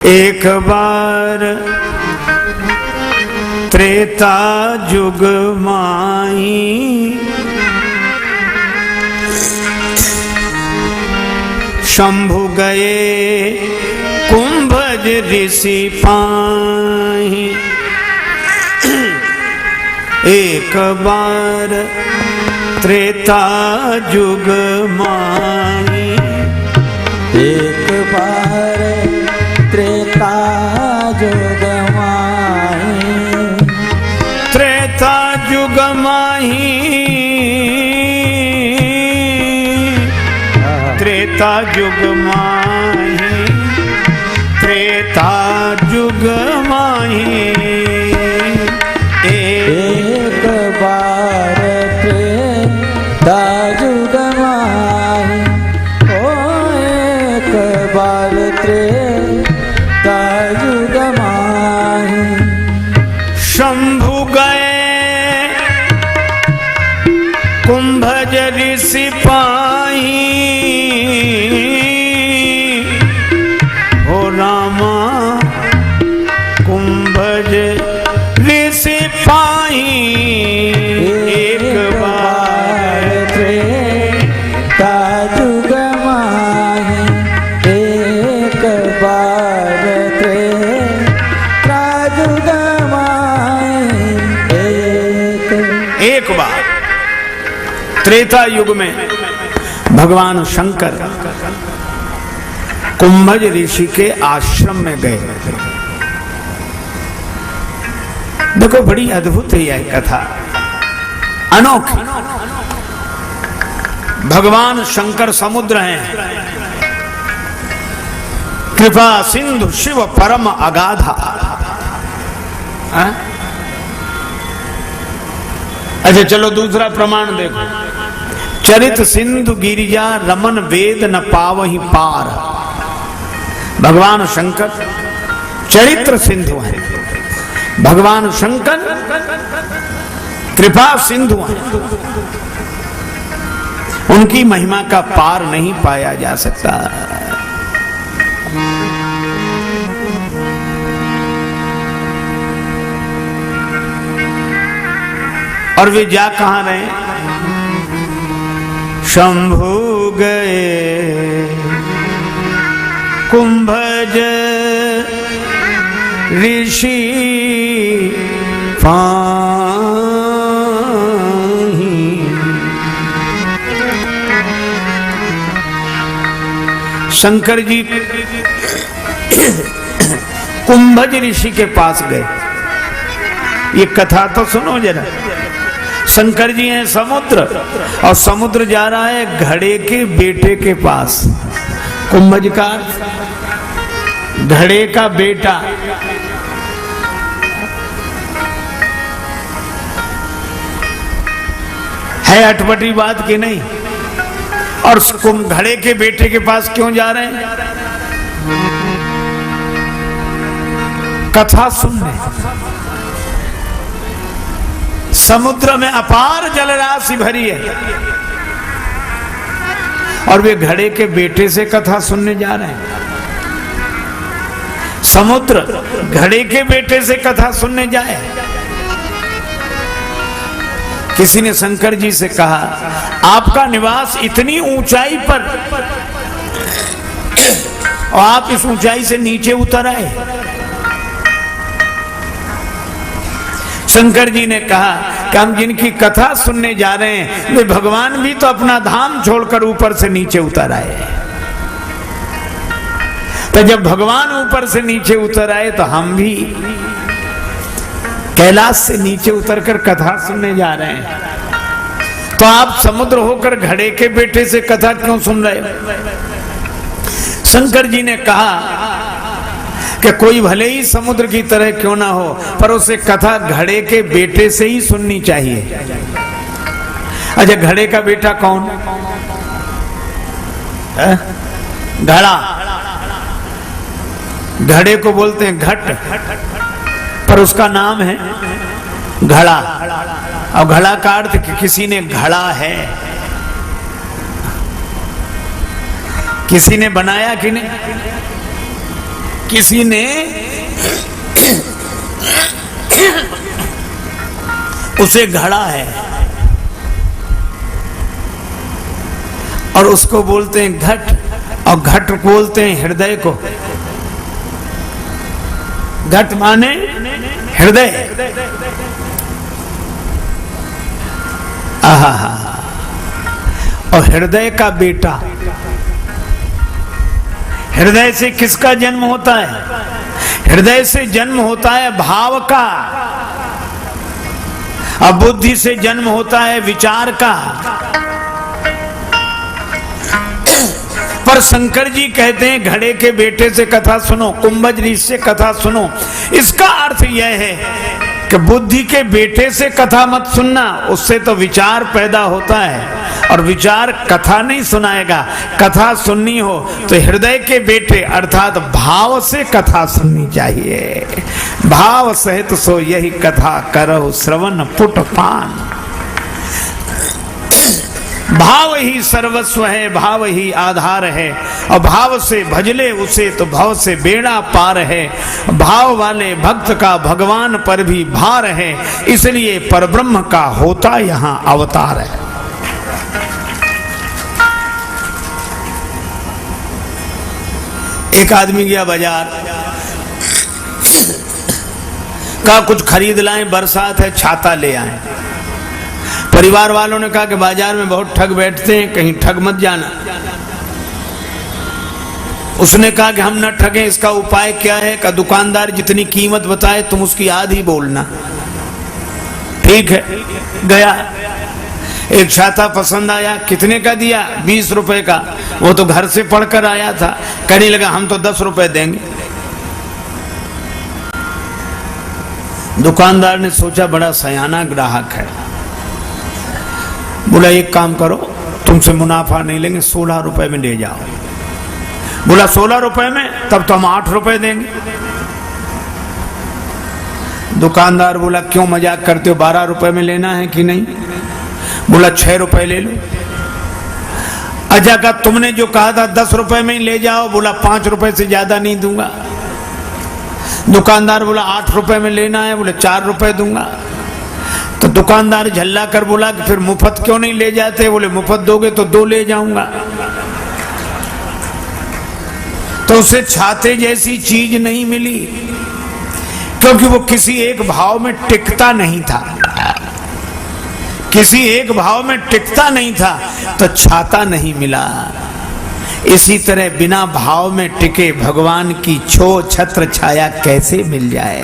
एक बार त्रेता जुग माही शंभु गए कुंभज ऋषि पाही। एक बार त्रेता जुग माही, एक बार त्रेता जुग माही, त्रेता जुग माही, त्रेता जुग माही, त्रेता जुग माही। एक बार त्रेता जुग माही, ओ एक बार त्रेता जुग माही। शंभु गए कुंभज ऋषि पाही, हो रामा कुंभज ऋषि पाही। एक बार त्रेता जुग माही, एक बार त्रेता जुग माही। एक बार त्रेता युग में भगवान शंकर कुंभज ऋषि के आश्रम में गए। देखो बड़ी अद्भुत है यह कथा, अनोखी। भगवान शंकर समुद्र हैं, कृपा सिंधु शिव परम अगाधा। अच्छा चलो दूसरा प्रमाण देखो। चरित सिंधु गिरिजा रमन वेद न पावहि पार। भगवान शंकर चरित्र सिंधु हैं, भगवान शंकर कृपा सिंधु हैं। उनकी महिमा का पार नहीं पाया जा सकता। और वे जा कहां रहे? शंभु गए कुंभज ऋषि पाही। शंकर जी कुंभज ऋषि के पास गए। ये कथा तो सुनो जरा। शंकर जी हैं समुद्र, और समुद्र जा रहा है घड़े के बेटे के पास। कुंभज का घड़े का बेटा। है अटपटी बात की नहीं? और घड़े के बेटे के पास क्यों जा रहे हैं? कथा सुनने। समुद्र में अपार जलराशि भरी है, और वे घड़े के बेटे से कथा सुनने जा रहे हैं। समुद्र घड़े के बेटे से कथा सुनने जाए। किसी ने शंकर जी से कहा, आपका निवास इतनी ऊंचाई पर, और आप इस ऊंचाई से नीचे उतर आए। शंकर जी ने कहा कि हम जिनकी कथा सुनने जा रहे हैं वे भगवान भी तो अपना धाम छोड़कर ऊपर से नीचे उतर आए। तो जब भगवान ऊपर से नीचे उतर आए तो हम भी कैलाश से नीचे उतरकर कथा सुनने जा रहे हैं। तो आप समुद्र होकर घड़े के बेटे से कथा क्यों सुन रहे हो? शंकर जी ने कहा कि कोई भले ही समुद्र की तरह क्यों ना हो, पर उसे कथा घड़े के बेटे से ही सुननी चाहिए। अच्छा घड़े का बेटा कौन? घड़ा। घड़े को बोलते हैं घट, पर उसका नाम है घड़ा। और घड़ा का अर्थ कि किसी ने घड़ा है, किसी ने बनाया कि नहीं? किसी ने उसे घड़ा है और उसको बोलते हैं घट, और घट बोलते हैं हृदय को। घट माने हृदय। आहा, और हृदय का बेटा। हृदय से किसका जन्म होता है? हृदय से जन्म होता है भाव का, अब बुद्धि से जन्म होता है विचार का। पर शंकर जी कहते हैं घड़े के बेटे से कथा सुनो, कुंभज ऋषि से कथा सुनो। इसका अर्थ यह है कि बुद्धि के बेटे से कथा मत सुनना, उससे तो विचार पैदा होता है और विचार कथा नहीं सुनाएगा। कथा सुननी हो तो हृदय के बेटे अर्थात भाव से कथा सुननी चाहिए। भाव सहित सो यही कथा करो श्रवण पुट पान। भाव ही सर्वस्व है, भाव ही आधार है, और भाव से भजले उसे तो भाव से बेड़ा पार है। भाव वाले भक्त का भगवान पर भी भार है, इसलिए परब्रह्म का होता यहाँ अवतार है। एक आदमी गया बाजार, कहा कुछ खरीद लाएं, बरसात है, छाता ले आए। परिवार वालों ने कहा कि बाजार में बहुत ठग बैठते हैं, कहीं ठग मत जाना। उसने कहा कि हम न ठगे, इसका उपाय क्या है? का दुकानदार जितनी कीमत बताए तुम उसकी आधी बोलना। ठीक है, गया, एक छाता पसंद आया। कितने का दिया? 20 रुपए का। वो तो घर से पढ़कर आया था, कहने लगा हम तो 10 रुपए देंगे। दुकानदार ने सोचा बड़ा सयाना ग्राहक है, बोला एक काम करो, तुमसे मुनाफा नहीं लेंगे, 16 रुपए में ले जाओ। बोला 16 रुपए में? तब तो हम 8 रुपए देंगे। दुकानदार बोला क्यों मजाक करते हो, 12 रुपए में लेना है कि नहीं? बोला 6 रुपए ले लो। अच्छा, का तुमने जो कहा था 10 रुपए में ही ले जाओ। बोला 5 रुपए से ज्यादा नहीं दूंगा। दुकानदार बोला 8 रुपए में लेना है। बोले 4 रुपए दूंगा। तो दुकानदार झल्ला कर बोला कि फिर मुफ्त क्यों नहीं ले जाते? बोले मुफ्त दोगे तो 2 ले जाऊंगा। तो उसे छाते जैसी चीज नहीं मिली, क्योंकि वो किसी एक भाव में टिकता नहीं था। किसी एक भाव में टिकता नहीं था तो छाता नहीं मिला। इसी तरह बिना भाव में टिके भगवान की छो छत्र छाया कैसे मिल जाए?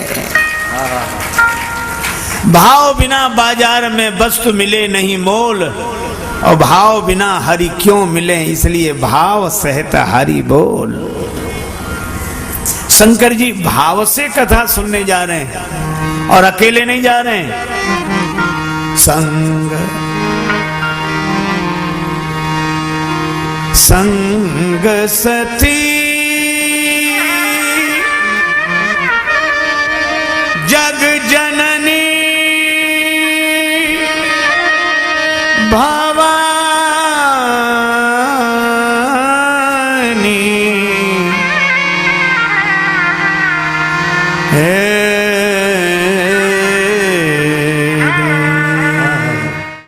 भाव बिना बाजार में वस्तु मिले नहीं मोल, और भाव बिना हरि क्यों मिले, इसलिए भाव सहित हरि बोल। शंकर जी भाव से कथा सुनने जा रहे हैं और अकेले नहीं जा रहे हैं। संग संग सती